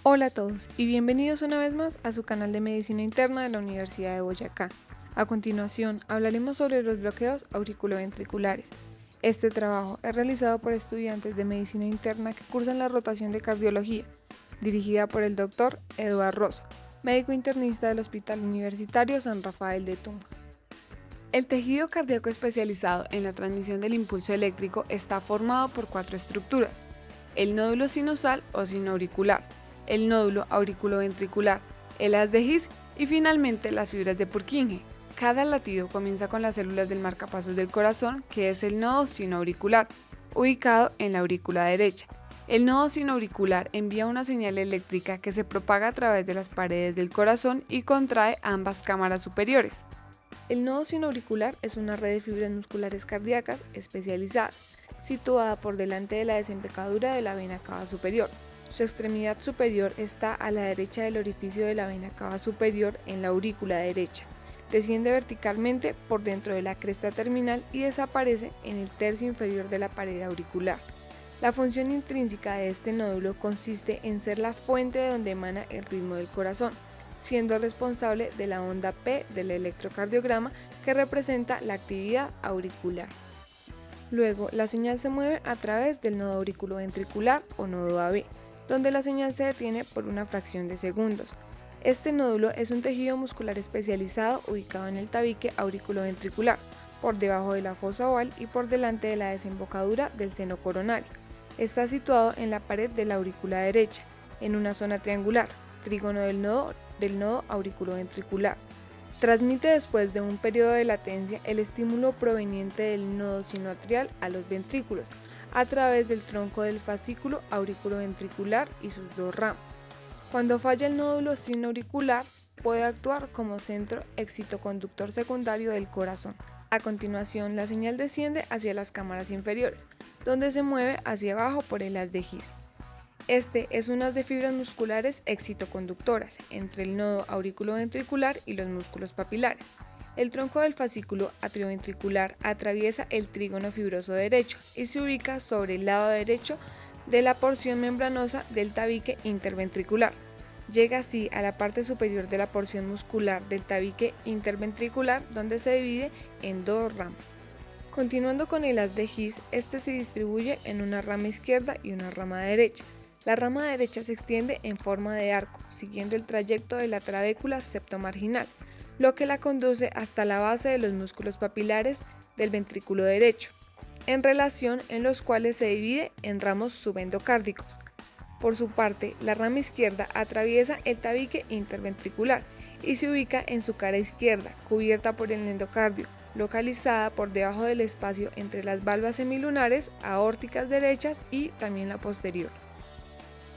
Hola a todos y bienvenidos una vez más a su canal de Medicina Interna de la Universidad de Boyacá. A continuación hablaremos sobre los bloqueos auriculoventriculares. Este trabajo es realizado por estudiantes de Medicina Interna que cursan la rotación de cardiología, dirigida por el Dr. Eduardo Rosa, médico internista del Hospital Universitario San Rafael de Tunja. El tejido cardíaco especializado en la transmisión del impulso eléctrico está formado por 4 estructuras: el nódulo sinusal o sinoauricular, el nódulo auriculoventricular, el haz de His y finalmente las fibras de Purkinje. Cada latido comienza con las células del marcapasos del corazón, que es el nodo sinoauricular, ubicado en la aurícula derecha. El nodo sinoauricular envía una señal eléctrica que se propaga a través de las paredes del corazón y contrae ambas cámaras superiores. El nodo sinoauricular es una red de fibras musculares cardíacas especializadas, situada por delante de la desembocadura de la vena cava superior. Su extremidad superior está a la derecha del orificio de la vena cava superior en la aurícula derecha. Desciende verticalmente por dentro de la cresta terminal y desaparece en el tercio inferior de la pared auricular. La función intrínseca de este nódulo consiste en ser la fuente de donde emana el ritmo del corazón, siendo responsable de la onda P del electrocardiograma que representa la actividad auricular. Luego, la señal se mueve a través del nodo auriculoventricular o nodo AB, donde la señal se detiene por una fracción de segundos. Este nódulo es un tejido muscular especializado ubicado en el tabique auriculoventricular, por debajo de la fosa oval y por delante de la desembocadura del seno coronario. Está situado en la pared de la aurícula derecha, en una zona triangular, trígono del nodo auriculoventricular. Transmite después de un periodo de latencia el estímulo proveniente del nodo sinoatrial a los ventrículos, a través del tronco del fascículo auriculoventricular y sus dos ramas. Cuando falla el nódulo sinoauricular, puede actuar como centro excitoconductor secundario del corazón. A continuación, la señal desciende hacia las cámaras inferiores, donde se mueve hacia abajo por el haz de His. Este es un haz de fibras musculares excitoconductoras entre el nodo auriculoventricular y los músculos papilares. El tronco del fascículo atrioventricular atraviesa el trígono fibroso derecho y se ubica sobre el lado derecho de la porción membranosa del tabique interventricular. Llega así a la parte superior de la porción muscular del tabique interventricular, donde se divide en dos ramas. Continuando con el haz de His, este se distribuye en una rama izquierda y una rama derecha. La rama derecha se extiende en forma de arco, siguiendo el trayecto de la trabécula septomarginal, lo que la conduce hasta la base de los músculos papilares del ventrículo derecho, en relación en los cuales se divide en ramos subendocárdicos. Por su parte, la rama izquierda atraviesa el tabique interventricular y se ubica en su cara izquierda, cubierta por el endocardio, localizada por debajo del espacio entre las valvas semilunares, aórticas derechas y también la posterior.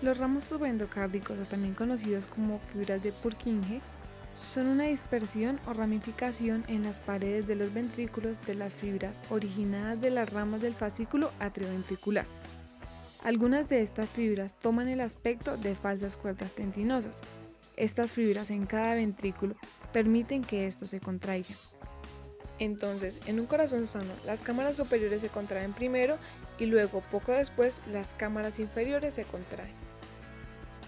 Los ramos subendocárdicos, o también conocidos como fibras de Purkinje, son una dispersión o ramificación en las paredes de los ventrículos de las fibras originadas de las ramas del fascículo atrioventricular. Algunas de estas fibras toman el aspecto de falsas cuerdas tentinosas. Estas fibras en cada ventrículo permiten que estos se contraigan. Entonces, en un corazón sano, las cámaras superiores se contraen primero y luego, poco después, las cámaras inferiores se contraen.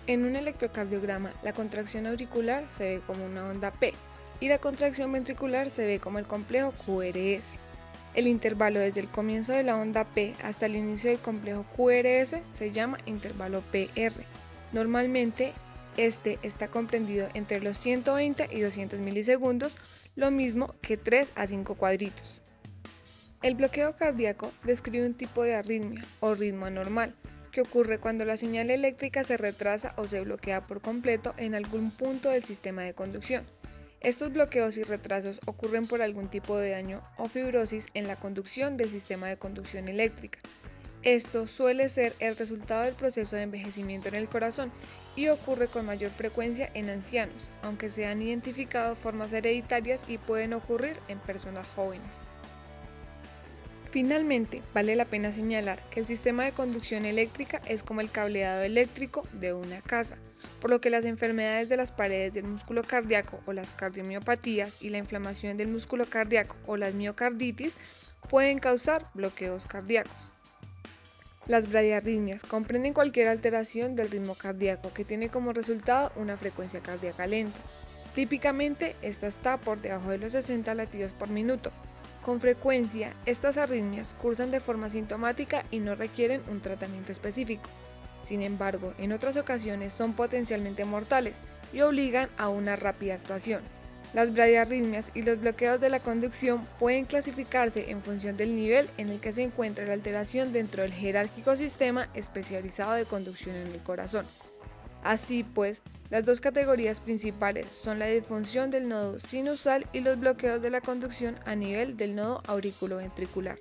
En un electrocardiograma, la contracción auricular se ve como una onda P y la contracción ventricular se ve como el complejo QRS. El intervalo desde el comienzo de la onda P hasta el inicio del complejo QRS se llama intervalo PR. Normalmente, este está comprendido entre los 120 y 200 milisegundos, lo mismo que 3 a 5 cuadritos. El bloqueo cardíaco describe un tipo de arritmia o ritmo anormal, que ocurre cuando la señal eléctrica se retrasa o se bloquea por completo en algún punto del sistema de conducción. Estos bloqueos y retrasos ocurren por algún tipo de daño o fibrosis en la conducción del sistema de conducción eléctrica. Esto suele ser el resultado del proceso de envejecimiento en el corazón y ocurre con mayor frecuencia en ancianos, aunque se han identificado formas hereditarias y pueden ocurrir en personas jóvenes. Finalmente, vale la pena señalar que el sistema de conducción eléctrica es como el cableado eléctrico de una casa, por lo que las enfermedades de las paredes del músculo cardíaco o las cardiomiopatías y la inflamación del músculo cardíaco o las miocarditis pueden causar bloqueos cardíacos. Las bradiarritmias comprenden cualquier alteración del ritmo cardíaco que tiene como resultado una frecuencia cardíaca lenta. Típicamente, esta está por debajo de los 60 latidos por minuto. Con frecuencia, estas arritmias cursan de forma sintomática y no requieren un tratamiento específico. Sin embargo, en otras ocasiones son potencialmente mortales y obligan a una rápida actuación. Las bradiarritmias y los bloqueos de la conducción pueden clasificarse en función del nivel en el que se encuentra la alteración dentro del jerárquico sistema especializado de conducción en el corazón. Así pues, las dos categorías principales son la disfunción del nodo sinusal y los bloqueos de la conducción a nivel del nodo auriculoventricular.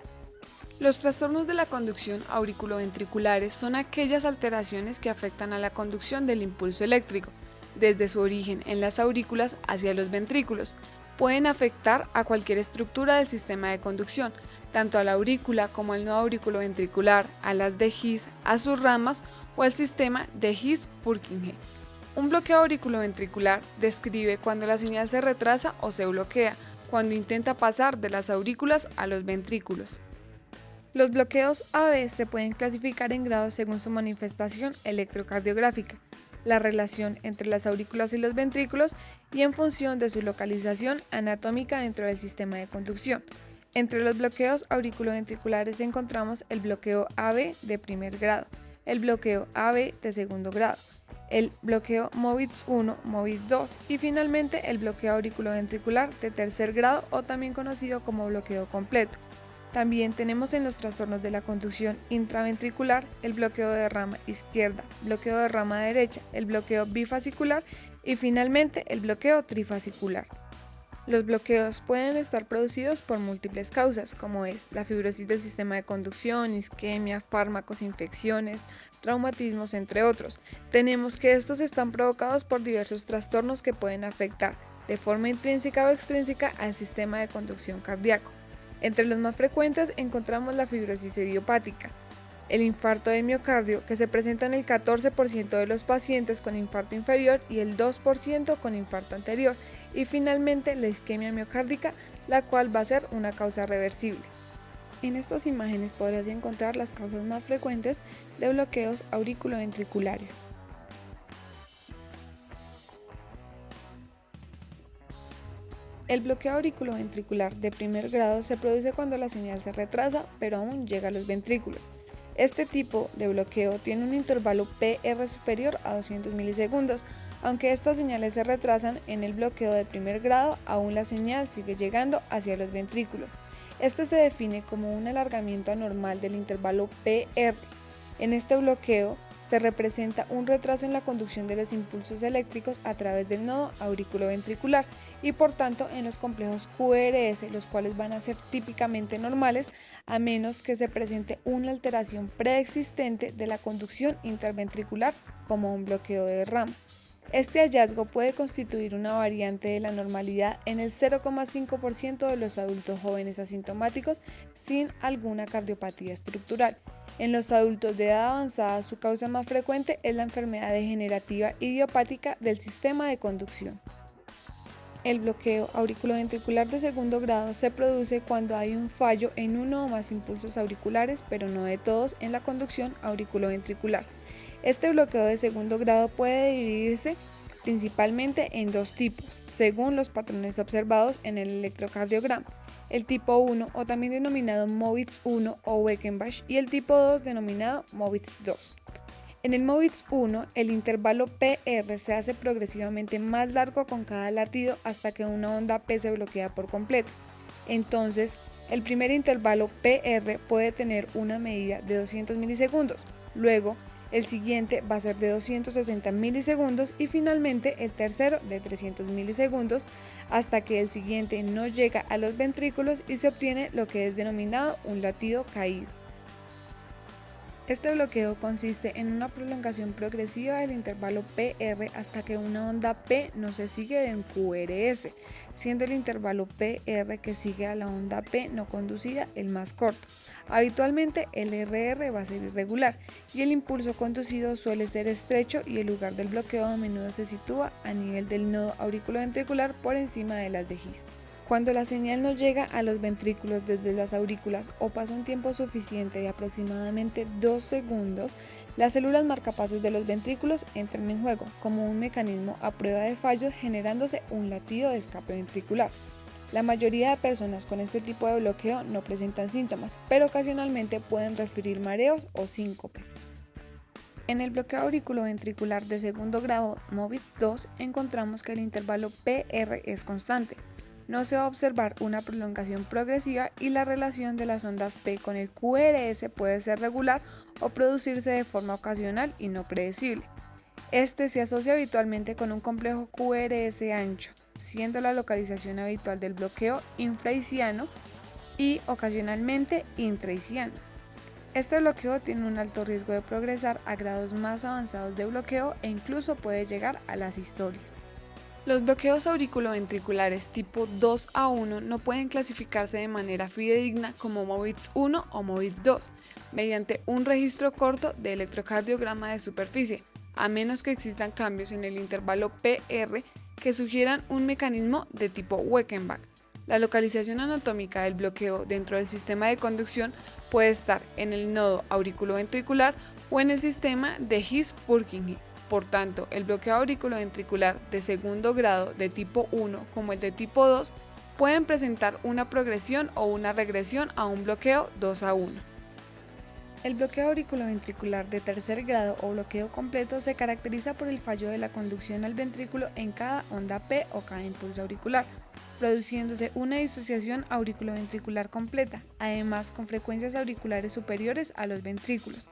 Los trastornos de la conducción auriculoventriculares son aquellas alteraciones que afectan a la conducción del impulso eléctrico, desde su origen en las aurículas hacia los ventrículos. Pueden afectar a cualquier estructura del sistema de conducción, tanto a la aurícula como al nodo auriculoventricular, a las de His, a sus ramas o al sistema de His-Purkinje. Un bloqueo auriculoventricular describe cuando la señal se retrasa o se bloquea, cuando intenta pasar de las aurículas a los ventrículos. Los bloqueos AB se pueden clasificar en grados según su manifestación electrocardiográfica, la relación entre las aurículas y los ventrículos y en función de su localización anatómica dentro del sistema de conducción. Entre los bloqueos auriculoventriculares encontramos el bloqueo AB de primer grado, el bloqueo AB de segundo grado, el bloqueo MOVITS 1, MOVITS 2 y finalmente el bloqueo auriculoventricular de tercer grado o también conocido como bloqueo completo. También tenemos en los trastornos de la conducción intraventricular el bloqueo de rama izquierda, bloqueo de rama derecha, el bloqueo bifasicular y finalmente el bloqueo trifasicular. Los bloqueos pueden estar producidos por múltiples causas, como es la fibrosis del sistema de conducción, isquemia, fármacos, infecciones, traumatismos, entre otros. Tenemos que estos están provocados por diversos trastornos que pueden afectar de forma intrínseca o extrínseca al sistema de conducción cardíaco. Entre los más frecuentes encontramos la fibrosis idiopática, el infarto de miocardio, que se presenta en el 14% de los pacientes con infarto inferior y el 2% con infarto anterior, y finalmente la isquemia miocárdica, la cual va a ser una causa reversible. En estas imágenes podrás encontrar las causas más frecuentes de bloqueos auriculoventriculares. El bloqueo auriculoventricular de primer grado se produce cuando la señal se retrasa, pero aún llega a los ventrículos. Este tipo de bloqueo tiene un intervalo PR superior a 200 milisegundos. Aunque estas señales se retrasan en el bloqueo de primer grado, aún la señal sigue llegando hacia los ventrículos. Este se define como un alargamiento anormal del intervalo PR. En este bloqueo se representa un retraso en la conducción de los impulsos eléctricos a través del nodo auriculoventricular y por tanto en los complejos QRS, los cuales van a ser típicamente normales a menos que se presente una alteración preexistente de la conducción interventricular como un bloqueo de rama. Este hallazgo puede constituir una variante de la normalidad en el 0,5% de los adultos jóvenes asintomáticos sin alguna cardiopatía estructural. En los adultos de edad avanzada, su causa más frecuente es la enfermedad degenerativa idiopática del sistema de conducción. El bloqueo auriculoventricular de segundo grado se produce cuando hay un fallo en uno o más impulsos auriculares, pero no de todos, en la conducción auriculoventricular. Este bloqueo de segundo grado puede dividirse principalmente en dos tipos, según los patrones observados en el electrocardiograma. El tipo 1, o también denominado MOVITS 1 o Weckenbach, y el tipo 2, denominado MOVITS 2. En el MOVITS 1, el intervalo PR se hace progresivamente más largo con cada latido hasta que una onda P se bloquea por completo. Entonces, el primer intervalo PR puede tener una medida de 200 milisegundos, luego el siguiente va a ser de 260 milisegundos y finalmente el tercero de 300 milisegundos hasta que el siguiente no llega a los ventrículos y se obtiene lo que es denominado un latido caído. Este bloqueo consiste en una prolongación progresiva del intervalo PR hasta que una onda P no se sigue en QRS, siendo el intervalo PR que sigue a la onda P no conducida el más corto. Habitualmente el RR va a ser irregular y el impulso conducido suele ser estrecho y el lugar del bloqueo a menudo se sitúa a nivel del nodo auriculoventricular por encima de las de His. Cuando la señal no llega a los ventrículos desde las aurículas o pasa un tiempo suficiente de aproximadamente 2 segundos, las células marcapasos de los ventrículos entran en juego como un mecanismo a prueba de fallos, generándose un latido de escape ventricular. La mayoría de personas con este tipo de bloqueo no presentan síntomas, pero ocasionalmente pueden referir mareos o síncope. En el bloqueo auriculoventricular de segundo grado MOVID-2 encontramos que el intervalo PR es constante. No se va a observar una prolongación progresiva y la relación de las ondas P con el QRS puede ser regular o producirse de forma ocasional y no predecible. Este se asocia habitualmente con un complejo QRS ancho, siendo la localización habitual del bloqueo infraisquiano y ocasionalmente intraisquiano. Este bloqueo tiene un alto riesgo de progresar a grados más avanzados de bloqueo e incluso puede llegar a la asistolia. Los bloqueos auriculoventriculares tipo 2A1 no pueden clasificarse de manera fidedigna como MOVID-1 o MOVID-2 mediante un registro corto de electrocardiograma de superficie, a menos que existan cambios en el intervalo PR que sugieran un mecanismo de tipo Weckenbach. La localización anatómica del bloqueo dentro del sistema de conducción puede estar en el nodo auriculoventricular o en el sistema de His-Purkinje. Por tanto, el bloqueo auriculoventricular de segundo grado de tipo 1 como el de tipo 2 pueden presentar una progresión o una regresión a un bloqueo 2A1. El bloqueo auriculoventricular de tercer grado o bloqueo completo se caracteriza por el fallo de la conducción al ventrículo en cada onda P o cada impulso auricular, produciéndose una disociación auriculoventricular completa, además con frecuencias auriculares superiores a los ventrículos.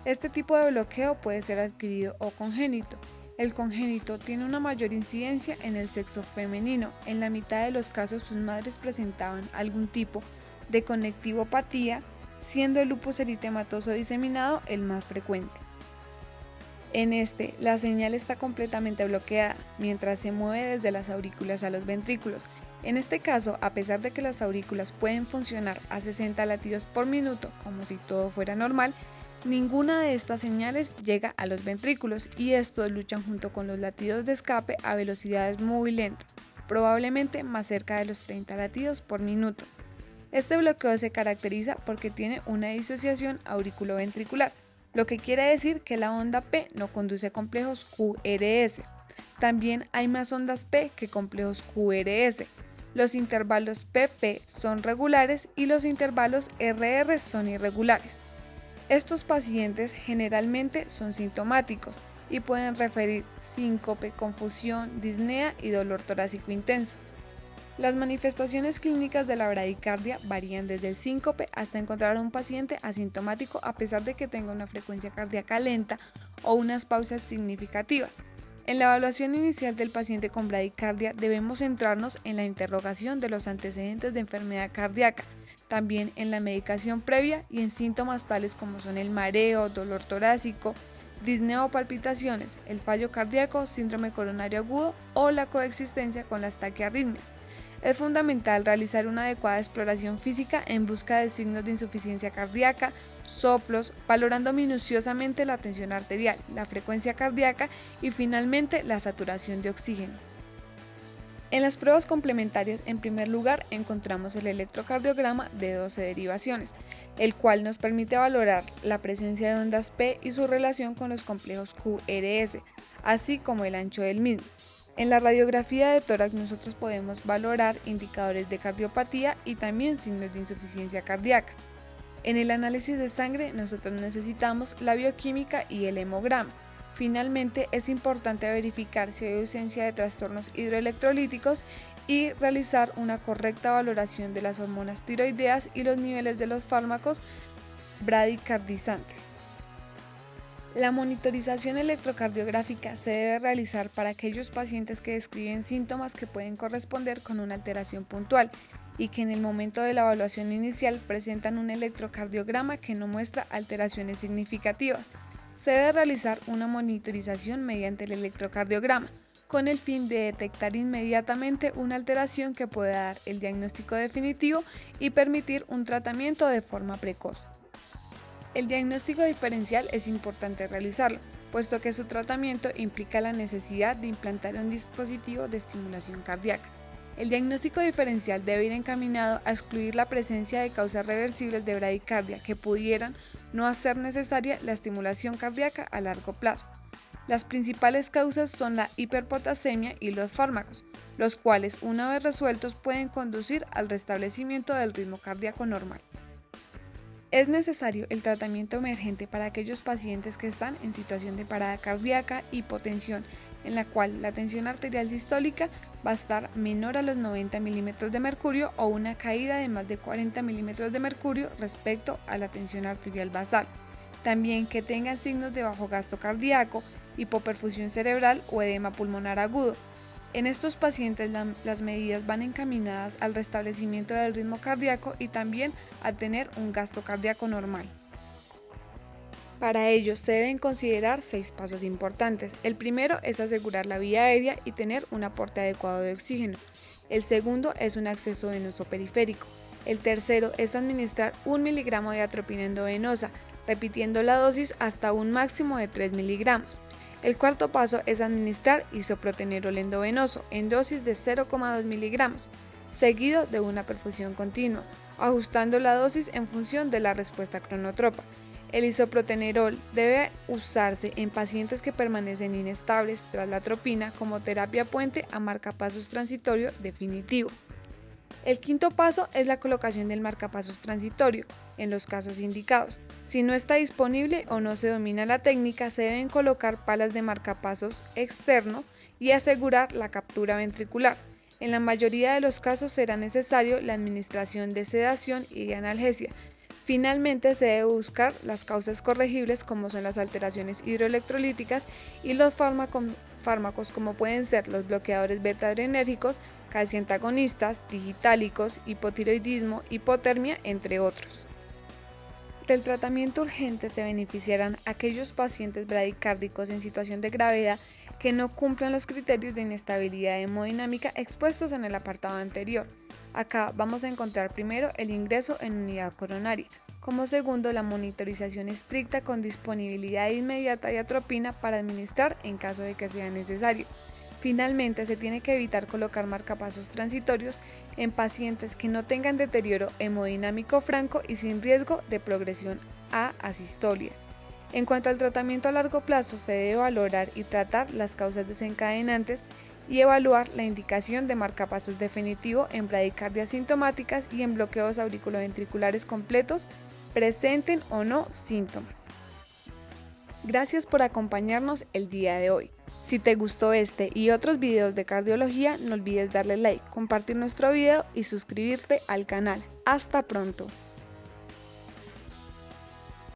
Este tipo de bloqueo puede ser adquirido o congénito. El congénito tiene una mayor incidencia en el sexo femenino. En la mitad de los casos sus madres presentaban algún tipo de conectivopatía, siendo el lupus eritematoso diseminado el más frecuente. En este, la señal está completamente bloqueada, mientras se mueve desde las aurículas a los ventrículos. En este caso, a pesar de que las aurículas pueden funcionar a 60 latidos por minuto, como si todo fuera normal, ninguna de estas señales llega a los ventrículos y estos luchan junto con los latidos de escape a velocidades muy lentas, probablemente más cerca de los 30 latidos por minuto. Este bloqueo se caracteriza porque tiene una disociación auriculoventricular, lo que quiere decir que la onda P no conduce complejos QRS. También hay más ondas P que complejos QRS. Los intervalos PP son regulares y los intervalos RR son irregulares. Estos pacientes generalmente son sintomáticos y pueden referir síncope, confusión, disnea y dolor torácico intenso. Las manifestaciones clínicas de la bradicardia varían desde el síncope hasta encontrar a un paciente asintomático a pesar de que tenga una frecuencia cardíaca lenta o unas pausas significativas. En la evaluación inicial del paciente con bradicardia debemos centrarnos en la interrogación de los antecedentes de enfermedad cardíaca, también en la medicación previa y en síntomas tales como son el mareo, dolor torácico, disnea o palpitaciones, el fallo cardíaco, síndrome coronario agudo o la coexistencia con las taquiarritmias. Es fundamental realizar una adecuada exploración física en busca de signos de insuficiencia cardíaca, soplos, valorando minuciosamente la tensión arterial, la frecuencia cardíaca y finalmente la saturación de oxígeno. En las pruebas complementarias, en primer lugar, encontramos el electrocardiograma de 12 derivaciones, el cual nos permite valorar la presencia de ondas P y su relación con los complejos QRS, así como el ancho del mismo. En la radiografía de tórax nosotros podemos valorar indicadores de cardiopatía y también signos de insuficiencia cardíaca. En el análisis de sangre nosotros necesitamos la bioquímica y el hemograma. Finalmente, es importante verificar si hay ausencia de trastornos hidroelectrolíticos y realizar una correcta valoración de las hormonas tiroideas y los niveles de los fármacos bradicardizantes. La monitorización electrocardiográfica se debe realizar para aquellos pacientes que describen síntomas que pueden corresponder con una alteración puntual y que en el momento de la evaluación inicial presentan un electrocardiograma que no muestra alteraciones significativas. Se debe realizar una monitorización mediante el electrocardiograma, con el fin de detectar inmediatamente una alteración que pueda dar el diagnóstico definitivo y permitir un tratamiento de forma precoz. El diagnóstico diferencial es importante realizarlo, puesto que su tratamiento implica la necesidad de implantar un dispositivo de estimulación cardíaca. El diagnóstico diferencial debe ir encaminado a excluir la presencia de causas reversibles de bradicardia que pudieran no hacer necesaria la estimulación cardíaca a largo plazo. Las principales causas son la hiperpotasemia y los fármacos, los cuales una vez resueltos pueden conducir al restablecimiento del ritmo cardíaco normal. Es necesario el tratamiento emergente para aquellos pacientes que están en situación de parada cardíaca, hipotensión, en la cual la tensión arterial sistólica va a estar menor a los 90 milímetros de mercurio o una caída de más de 40 milímetros de mercurio respecto a la tensión arterial basal. También que tengan signos de bajo gasto cardíaco, hipoperfusión cerebral o edema pulmonar agudo. En estos pacientes las medidas van encaminadas al restablecimiento del ritmo cardíaco y también a tener un gasto cardíaco normal. Para ello se deben considerar 6 pasos importantes. El primero es asegurar la vía aérea y tener un aporte adecuado de oxígeno. El segundo es un acceso venoso periférico. El tercero es administrar 1 miligramo de atropina endovenosa, repitiendo la dosis hasta un máximo de 3 miligramos. El cuarto paso es administrar isoprotenerol endovenoso en dosis de 0,2 miligramos, seguido de una perfusión continua, ajustando la dosis en función de la respuesta cronotropa. El isoprotenerol debe usarse en pacientes que permanecen inestables tras la atropina como terapia puente a marcapasos transitorio definitivo. El quinto paso es la colocación del marcapasos transitorio, en los casos indicados. Si no está disponible o no se domina la técnica, se deben colocar palas de marcapasos externo y asegurar la captura ventricular. En la mayoría de los casos será necesario la administración de sedación y de analgesia. Finalmente, se debe buscar las causas corregibles como son las alteraciones hidroelectrolíticas y los fármacos como pueden ser los bloqueadores beta-adrenérgicos, calciantagonistas, digitálicos, hipotiroidismo, hipotermia, entre otros. Del tratamiento urgente se beneficiarán aquellos pacientes bradicárdicos en situación de gravedad que no cumplan los criterios de inestabilidad hemodinámica expuestos en el apartado anterior. Acá vamos a encontrar primero el ingreso en unidad coronaria, como segundo la monitorización estricta con disponibilidad inmediata de atropina para administrar en caso de que sea necesario. Finalmente, se tiene que evitar colocar marcapasos transitorios en pacientes que no tengan deterioro hemodinámico franco y sin riesgo de progresión a asistolia. En cuanto al tratamiento a largo plazo, se debe valorar y tratar las causas desencadenantes y evaluar la indicación de marcapasos definitivo en bradicardias sintomáticas y en bloqueos auriculoventriculares completos, presenten o no síntomas. Gracias por acompañarnos el día de hoy. Si te gustó este y otros videos de cardiología, no olvides darle like, compartir nuestro video y suscribirte al canal. ¡Hasta pronto!